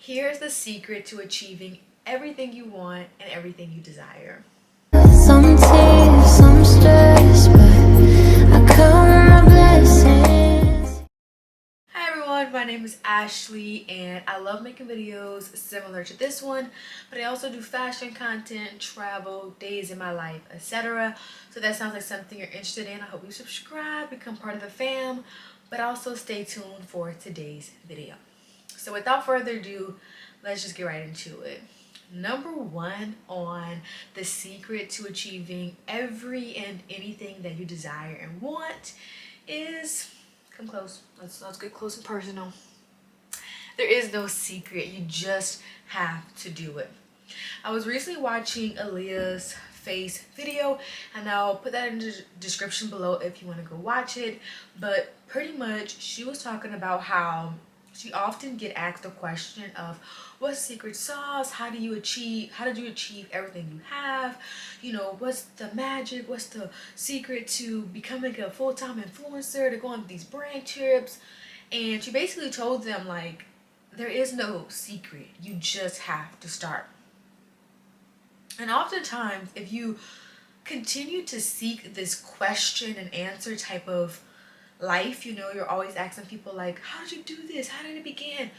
Here's the secret to achieving everything you want and everything you desire. Some tears, some stress, but I count my blessings. Hi everyone, my name is Ashley and I love making videos similar to this one, but I also do fashion content, travel, days in my life, etc. So that sounds like something you're interested in. I hope you subscribe, become part of the fam, but also stay tuned for today's video. So without further ado, let's just get right into it. Number one on the secret to achieving every and anything that you desire and want is, come close, let's get close and personal. There is no secret, you just have to do it. I was recently watching Aaliyah's face video, and I'll put that in the description below if you want to go watch it. But pretty much she was talking about how she often get asked the question of what's secret sauce, how did you achieve everything you have, you know, what's the magic, what's the secret to becoming a full-time influencer, to go on these brand trips. And she basically told them, like, there is no secret, you just have to start. And oftentimes, if you continue to seek this question and answer type of life, you know, you're always asking people like, how did you do this? How did it begin?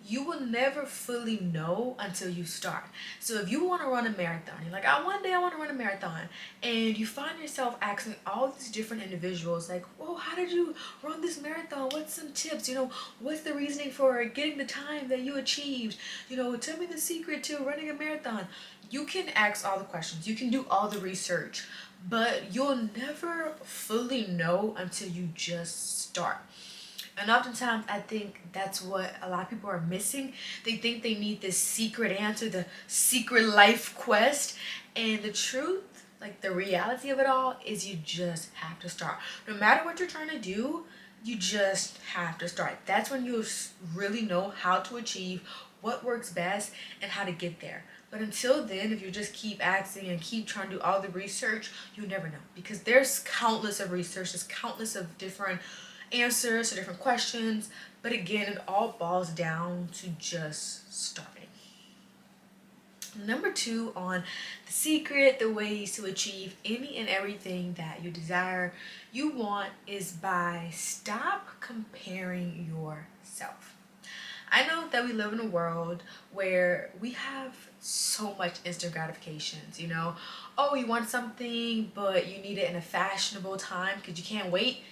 You will never fully know until you start. So if you want to run a marathon, you're like, one day I want to run a marathon, and you find yourself asking all these different individuals like, oh, how did you run this marathon? What's some tips? You know, what's the reasoning for getting the time that you achieved? You know, tell me the secret to running a marathon. You can ask all the questions, you can do all the research, but you'll never fully know until you just start. And oftentimes I think that's what a lot of people are missing. They think they need this secret answer, the secret life quest. And the truth, like the reality of it all, is you just have to start. No matter what you're trying to do, you just have to start. That's when you'll really know how to achieve, what works best, and how to get there. But until then, if you just keep asking and keep trying to do all the research, you'll never know. Because there's countless of research, there's countless of different answers to different questions. But again, it all boils down to just starting. Number two on the secret, the ways to achieve any and everything that you desire, you want, is by stop comparing yourself. I know that we live in a world where we have so much instant gratifications, you know. Oh, you want something, but you need it in a fashionable time because you can't wait.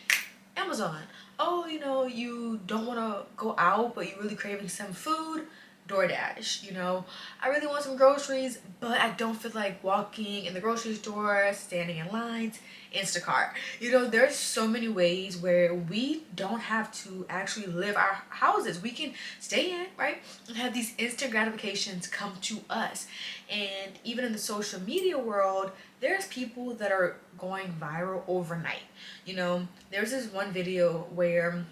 Amazon. Oh, you know, you don't want to go out, but you're really craving some food. DoorDash. You know, I really want some groceries, but I don't feel like walking in the grocery store, standing in lines. Instacart. You know, there's so many ways where we don't have to actually live our houses. We can stay in, right, and have these instant gratifications come to us. And even in the social media world, there's people that are going viral overnight. You know, there's this one video where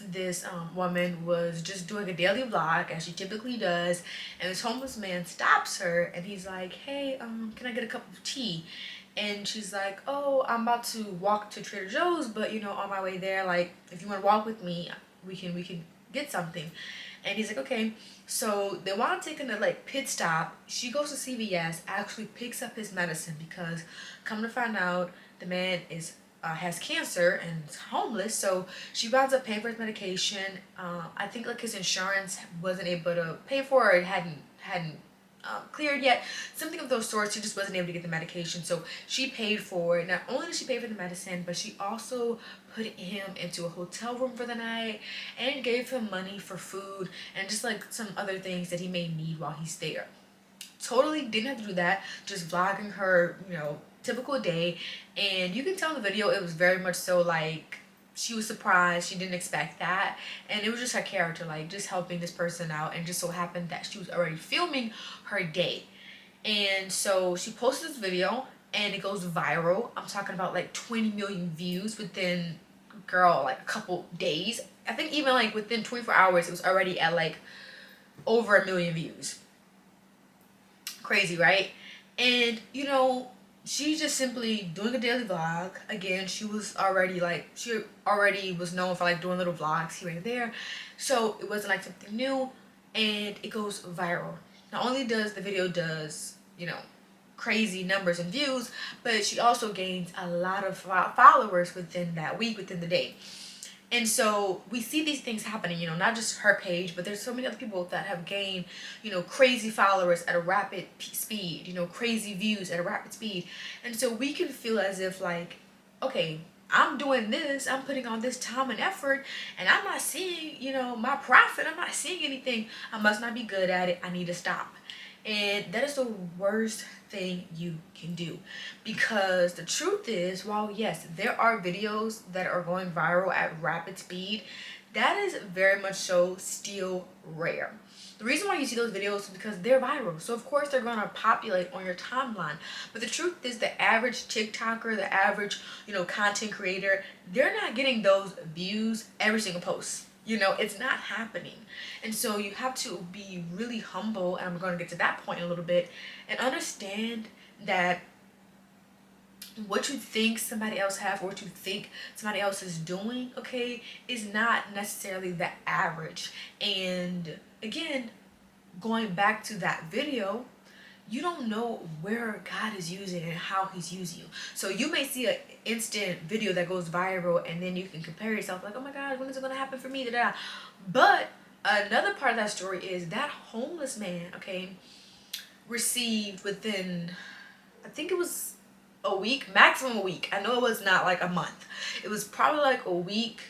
this woman was just doing a daily vlog as she typically does, and this homeless man stops her and he's like, hey, can I get a cup of tea? And she's like, oh, I'm about to walk to Trader Joe's, but you know, on my way there, like, if you want to walk with me, we can get something. And he's like, okay. So they want to take a like pit stop. She goes to CVS, actually picks up his medicine, because come to find out, the man is has cancer and is homeless. So she winds up paying for his medication. I think like his insurance wasn't able to pay for it. It hadn't cleared yet, something of those sorts. She just wasn't able to get the medication, so she paid for it. Not only did she pay for the medicine, but she also put him into a hotel room for the night and gave him money for food and just like some other things that he may need while he's there. Totally didn't have to do that, just vlogging her, you know, typical day. And you can tell in the video it was very much so like she was surprised, she didn't expect that, and it was just her character, like just helping this person out. And just so happened that she was already filming her day, and so she posted this video and it goes viral. I'm talking about like 20 million views within, girl, like a couple days. I think even like within 24 hours it was already at like over 1 million views. Crazy, right? And you know, she's just simply doing a daily vlog. Again, she already was known for like doing little vlogs here and there, so it wasn't like something new. and it goes viral. Not only does the video crazy numbers and views, but she also gains a lot of followers within that week, within the day. And so we see these things happening, not just her page, but there's so many other people that have gained, crazy followers at a rapid speed, crazy views at a rapid speed. And so we can feel as if like, okay, I'm doing this, I'm putting on this time and effort, and I'm not seeing, my profit. I'm not seeing anything. I must not be good at it. I need to stop. And that is the worst thing you can do, because the truth is, while yes, there are videos that are going viral at rapid speed, that is very much so still rare. The reason why you see those videos is because they're viral. So of course they're going to populate on your timeline. But the truth is, the average TikToker, the average, content creator, they're not getting those views every single post. It's not happening. And so you have to be really humble, and I'm going to get to that point in a little bit, and understand that what you think somebody else have, or what you think somebody else is doing, okay, is not necessarily the average. And again, going back to that video, you don't know where God is using and how he's using you. So you may see an instant video that goes viral, and then you can compare yourself like, oh my God, when is it going to happen for me? Da-da. But another part of that story is that homeless man, okay, received within, I think it was a week, maximum a week. I know it was not like a month. It was probably like a week,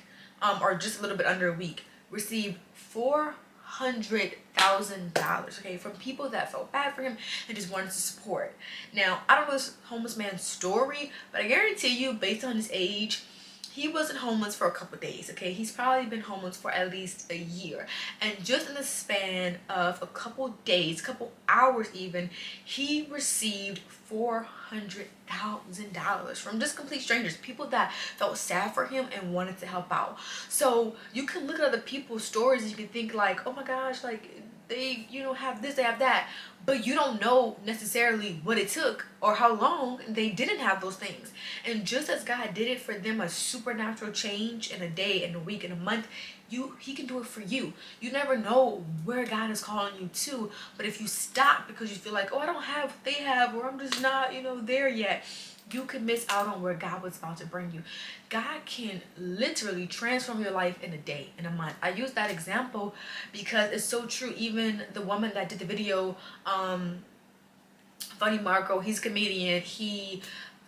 or just a little bit under a week, received $400,000, okay, from people that felt bad for him and just wanted to support. Now, I don't know this homeless man's story, but I guarantee you, based on his age, he wasn't homeless for a couple days, okay? He's probably been homeless for at least a year. And just in the span of a couple days, couple hours even, he received $400,000 from just complete strangers, people that felt sad for him and wanted to help out. So you can look at other people's stories and you can think like, oh my gosh, like they have this, they have that, but you don't know necessarily what it took or how long they didn't have those things. And just as God did it for them, a supernatural change in a day, in a week, in a month, he can do it for you. You never know where God is calling you to, but if you stop because you feel like, oh, I don't have what they have, or I'm just not there yet, you could miss out on where God was about to bring you. God can literally transform your life in a day, in a month. I use that example because it's so true. Even the woman that did the video, Funny Marco, he's a comedian. He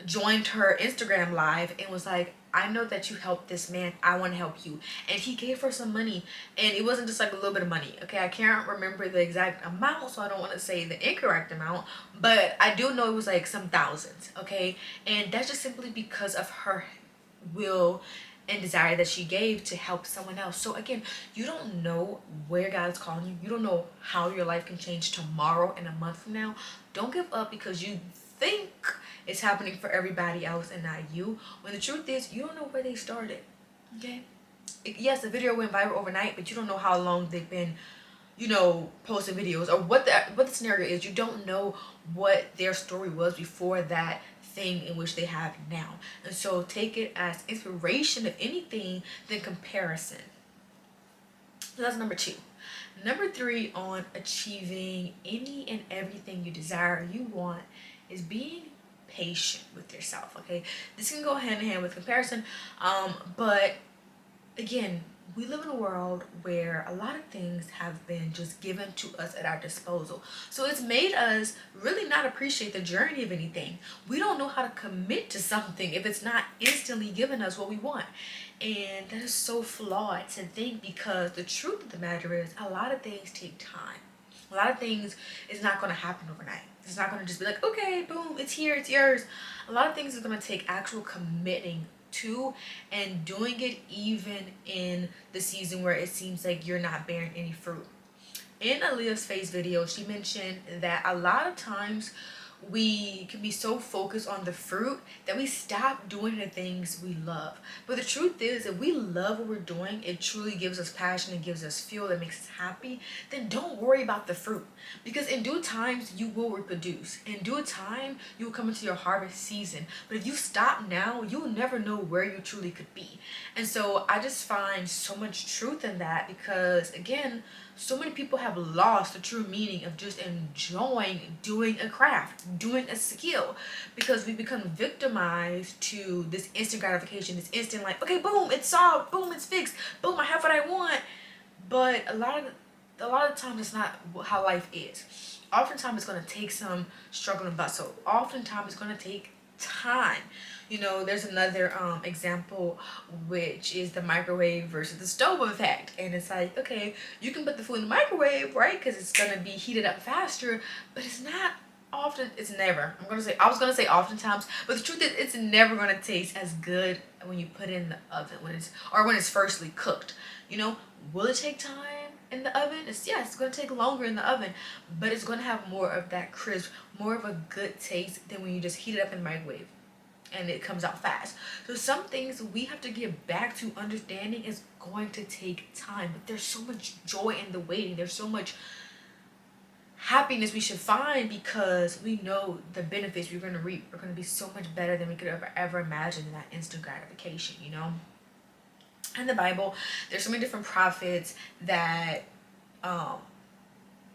joined her Instagram live and was like, I know that you helped this man, I want to help you. And he gave her some money, and it wasn't just like a little bit of money, okay? I can't remember the exact amount, so I don't want to say the incorrect amount, but I do know it was like some thousands, okay? And that's just simply because of her will and desire that she gave to help someone else. So again, you don't know where God is calling you. You don't know how your life can change tomorrow and a month from now. Don't give up because you think it's happening for everybody else and not you, when the truth is, you don't know where they started, okay? Yes, the video went viral overnight, but you don't know how long they've been posting videos, or what the scenario is. You don't know what their story was before that thing in which they have now. And so take it as inspiration, if anything, than comparison. So that's number 2. Number 3 on achieving any and everything you desire, you want, is being patient with yourself, okay? This can go hand in hand with comparison, but again, we live in a world where a lot of things have been just given to us at our disposal. So it's made us really not appreciate the journey of anything. We don't know how to commit to something if it's not instantly giving us what we want. And that is so flawed to think, because the truth of the matter is, a lot of things take time. A lot of things is not going to happen overnight. It's not going to just be like, okay, boom, it's here, it's yours. A lot of things is going to take actual committing to, and doing it even in the season where it seems like you're not bearing any fruit. In Aaliyah's Face video, she mentioned that a lot of times we can be so focused on the fruit that we stop doing the things we love. But the truth is, if we love what we're doing, it truly gives us passion, it gives us fuel, it makes us happy, then don't worry about the fruit. Because in due times, you will reproduce. In due time, you will come into your harvest season. But if you stop now, you'll never know where you truly could be. And so I just find so much truth in that, because again, So many people have lost the true meaning of just enjoying doing a craft, doing a skill, because we become victimized to this instant gratification, this instant like, okay, boom, it's solved, boom, it's fixed, boom, I have what I want. But a lot of the times it's not how life is. Oftentimes it's going to take some struggle and bustle. Oftentimes it's going to take time. You know, there's another example, which is the microwave versus the stove effect. And it's like, okay, you can put the food in the microwave, right? Because it's going to be heated up faster, but it's not often, it's never, I was going to say oftentimes, but the truth is it's never going to taste as good when you put it in the oven, when it's firstly cooked. You know, will it take time in the oven? It's going to take longer in the oven, but it's going to have more of that crisp, more of a good taste than when you just heat it up in the microwave and it comes out fast. So some things we have to get back to understanding is going to take time, but there's so much joy in the waiting. There's so much happiness we should find, because we know the benefits we're going to reap are going to be so much better than we could ever imagine in that instant gratification, you know. In the Bible, there's so many different prophets that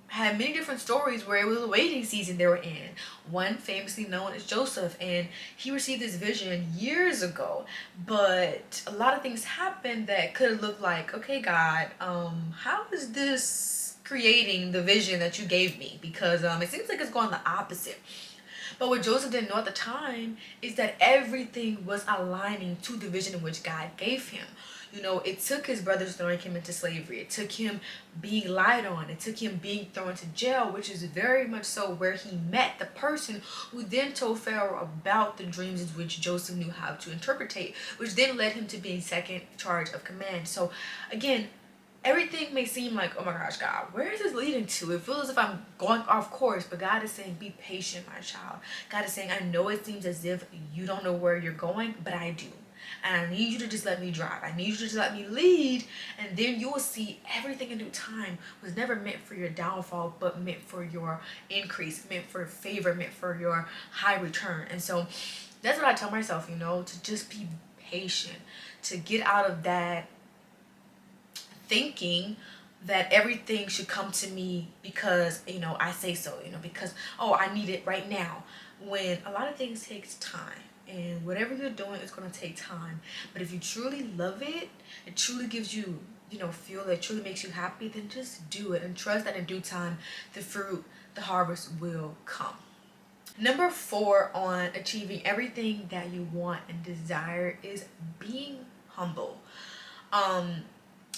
had many different stories where it was a waiting season they were in. One famously known as Joseph, and he received this vision years ago, but a lot of things happened that could have looked like, okay, God, how is this creating the vision that you gave me? Because it seems like it's going the opposite. But what Joseph didn't know at the time is that everything was aligning to the vision in which God gave him. You know, it took his brothers throwing him into slavery. It took him being lied on. It took him being thrown into jail, which is very much so where he met the person who then told Pharaoh about the dreams in which Joseph knew how to interpretate, which then led him to being second charge of command. So again, everything may seem like, oh my gosh, God, where is this leading to? It feels as if I'm going off course, but God is saying, be patient, my child. God is saying, I know it seems as if you don't know where you're going, but I do. And I need you to just let me drive. I need you to just let me lead. And then you will see everything in due time was never meant for your downfall, but meant for your increase, meant for favor, meant for your high return. And so that's what I tell myself, you know, to just be patient, to get out of that thinking that everything should come to me because, you know, I say so, you know, because, oh, I need it right now. When a lot of things takes time. And whatever you're doing is going to take time. But if you truly love it, it truly gives you, you know, feel that truly makes you happy, then just do it and trust that in due time, the fruit, the harvest will come. Number 4 on achieving everything that you want and desire is being humble.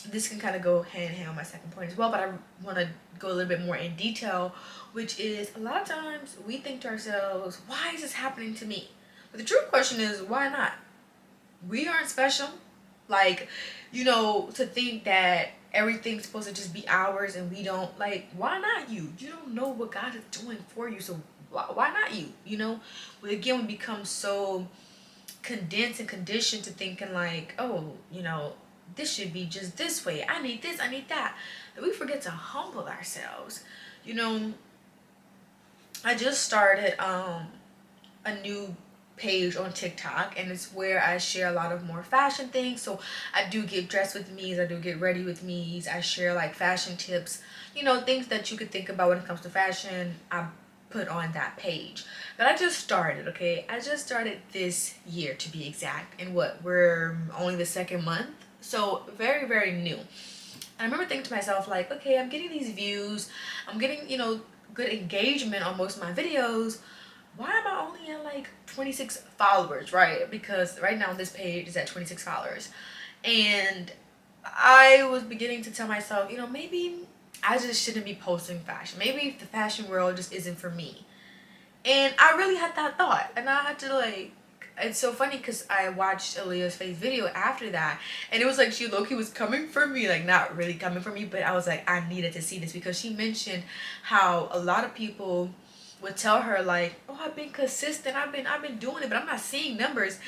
This can kind of go hand in hand with my second point as well, but I want to go a little bit more in detail, which is a lot of times we think to ourselves, why is this happening to me? But the true question is, why not? We aren't special. Like, you know, to think that everything's supposed to just be ours and we don't, like, why not you? You don't know what God is doing for you, so why not you? You know, again, we become so condensed and conditioned to thinking like, oh, you know, this should be just this way. I need this, I need that. That we forget to humble ourselves. You know, I just started a new page on TikTok, and it's where I share a lot of more fashion things. So I do get dressed with me's, I do get ready with me's, I share like fashion tips, you know, things that you could think about when it comes to fashion. I put on that page. But I just started, okay? I just started this year, to be exact, and we're only the second month, so very, very new. And I remember thinking to myself like, okay, I'm getting these views, I'm getting, you know, good engagement on most of my videos. Why am I only at like 26 followers, right? Because right now this page is at 26 followers. And I was beginning to tell myself, you know, maybe I just shouldn't be posting fashion. Maybe the fashion world just isn't for me. And I really had that thought. And I had to like, it's so funny because I watched Aaliyah's face video after that. And it was like she low-key was coming for me. Like not really coming for me, but I was like, I needed to see this. Because she mentioned how a lot of people would tell her like, oh, I've been consistent, I've been doing it, but I'm not seeing numbers.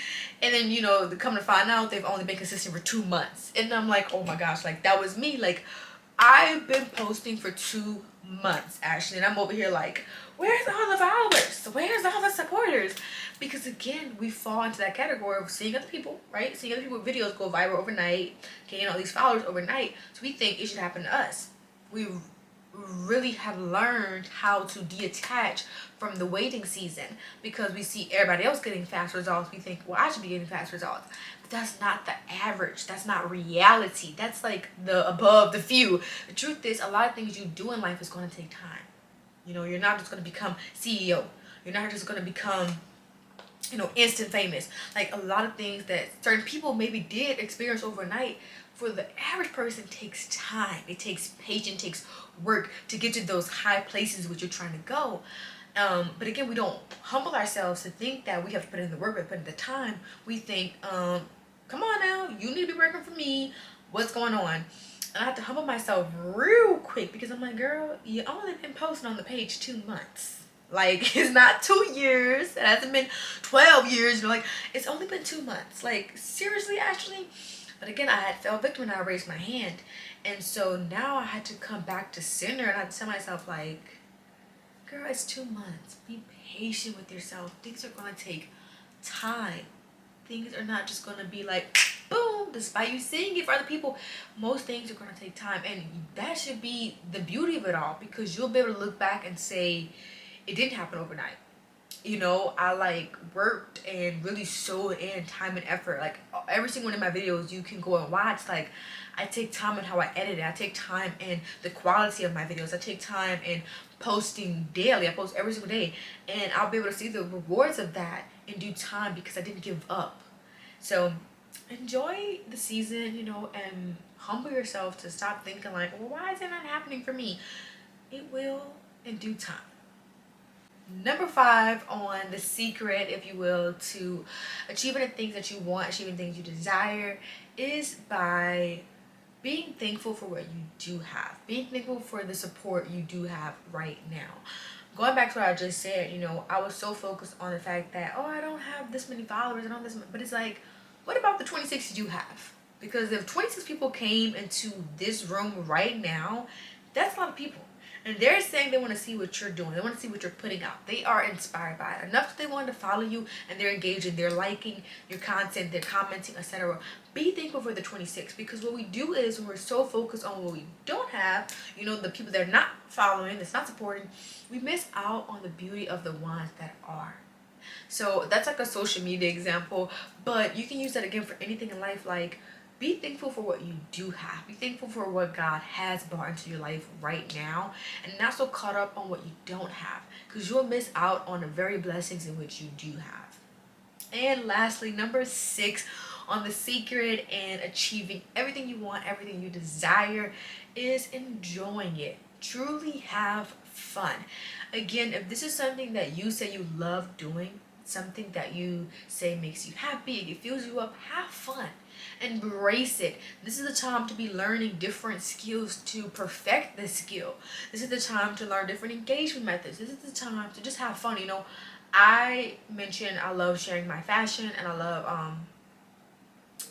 And then, you know, come to find out they've only been consistent for 2 months. And I'm like, oh my gosh, like that was me. Like I've been posting for 2 months actually, and I'm over here like, where's all the followers? Where's all the supporters? Because again, we fall into that category of seeing other people, right? Seeing other people's videos go viral overnight, getting all these followers overnight. So we think it should happen to us. we really have learned how to detach from the waiting season, because we see everybody else getting fast results. We think, well, I should be getting fast results. But that's not the average. That's not reality. That's like the above the few. The truth is, a lot of things you do in life is going to take time. You know, you're not just going to become CEO. You're not just going to become, you know, instant famous. Like a lot of things that certain people maybe did experience overnight, for the average person takes time. It takes patience, takes work to get to those high places which you're trying to go. But again, we don't humble ourselves to think that we have to put in the work, we have to put in the time. We think, come on now, you need to be working for me. What's going on? And I have to humble myself real quick, because I'm like, girl, you only been posting on the page 2 months. Like, it's not 2 years. It hasn't been 12 years. You're like, it's only been 2 months. Like, seriously, Ashley? But again, I had fell victim and I raised my hand. And so now I had to come back to center, and I had to tell myself, like, girl, it's 2 months. Be patient with yourself. Things are going to take time. Things are not just going to be like, boom, despite you seeing it for other people. Most things are going to take time. And that should be the beauty of it all, because you'll be able to look back and say, it didn't happen overnight. You know, I like worked and really sewed in time and effort. Like every single one of my videos you can go and watch. Like I take time in how I edit it. I take time in the quality of my videos. I take time in posting daily. I post every single day, and I'll be able to see the rewards of that in due time, because I didn't give up. So enjoy the season, you know, and humble yourself to stop thinking like, well, why is it not happening for me? It will in due time. Number 5 on the secret, if you will, to achieving the things that you want, achieving things you desire, is by being thankful for what you do have. Being thankful for the support you do have right now. Going back to what I just said, you know, I was so focused on the fact that, oh, I don't have this many followers and all this, but it's like, what about the 26 you do have? Because if 26 people came into this room right now, that's a lot of people. And they're saying they want to see what you're doing. They want to see what you're putting out. They are inspired by it. Enough that they want to follow you, and they're engaging. They're liking your content. They're commenting, etc. Be thankful for the 26, because what we do is when we're so focused on what we don't have, you know, the people that are not following, that's not supporting, we miss out on the beauty of the ones that are. So that's like a social media example, but you can use that again for anything in life. Like, be thankful for what you do have. Be thankful for what God has brought into your life right now, and not so caught up on what you don't have, because you'll miss out on the very blessings in which you do have. And lastly, number 6 on the secret and achieving everything you want, everything you desire, is enjoying it. Truly have fun. Again, if this is something that you say you love doing, something that you say makes you happy, it fills you up, have fun. Embrace it. This is the time to be learning different skills to perfect the skill. This is the time to learn different engagement methods. This is the time to just have fun. You know, I mentioned I love sharing my fashion, and I love,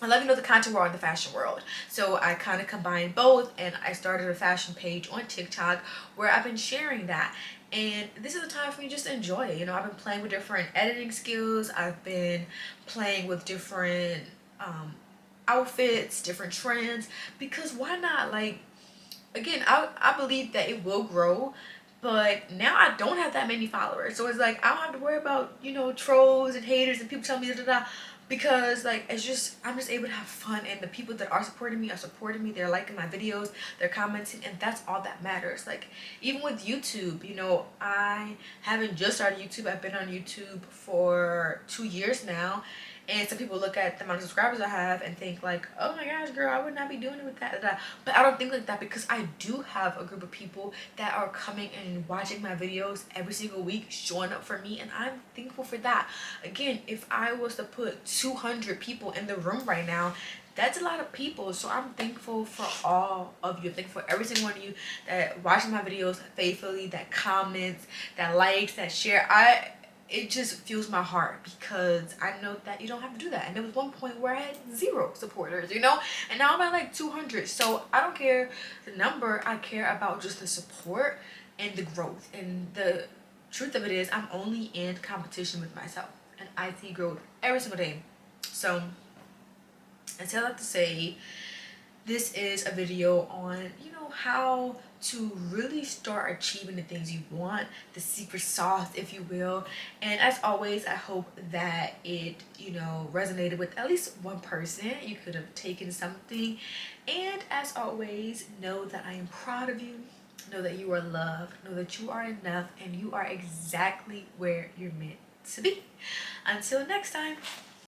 you know, the content world and the fashion world. So I kind of combined both, and I started a fashion page on TikTok where I've been sharing that. And this is the time for me just to enjoy it. You know, I've been playing with different editing skills. I've been playing with different outfits, different trends, because why not? Like, again, I believe that it will grow, but now I don't have that many followers, so it's like I don't have to worry about, you know, trolls and haters and people telling me da da da, because like it's just, I'm just able to have fun, and the people that are supporting me are supporting me. They're liking my videos, they're commenting, and that's all that matters. Like even with YouTube, you know, I haven't just started YouTube. I've been on YouTube for 2 years now, and some people look at the amount of subscribers I have and think like, oh my gosh, girl, I would not be doing it with that, that. But I don't think like that, because I do have a group of people that are coming and watching my videos every single week, showing up for me, and I'm thankful for that. Again, if I was to put 200 people in the room right now, that's a lot of people. So I'm thankful for all of you. I'm thankful for every single one of you that watches my videos faithfully, that comments, that likes, that share. It just fuels my heart, because I know that you don't have to do that. And there was one point where I had 0 supporters, you know, and now I'm at like 200. So I don't care the number. I care about just the support and the growth. And the truth of it is, I'm only in competition with myself, and I see growth every single day. So I still like to say, this is a video on, you know, how to really start achieving the things you want, the secret sauce, if you will. And as always, I hope that it, resonated with at least one person. You could have taken something. And as always, know that I am proud of you. Know that you are loved. Know that you are enough and you are exactly where you're meant to be. Until next time.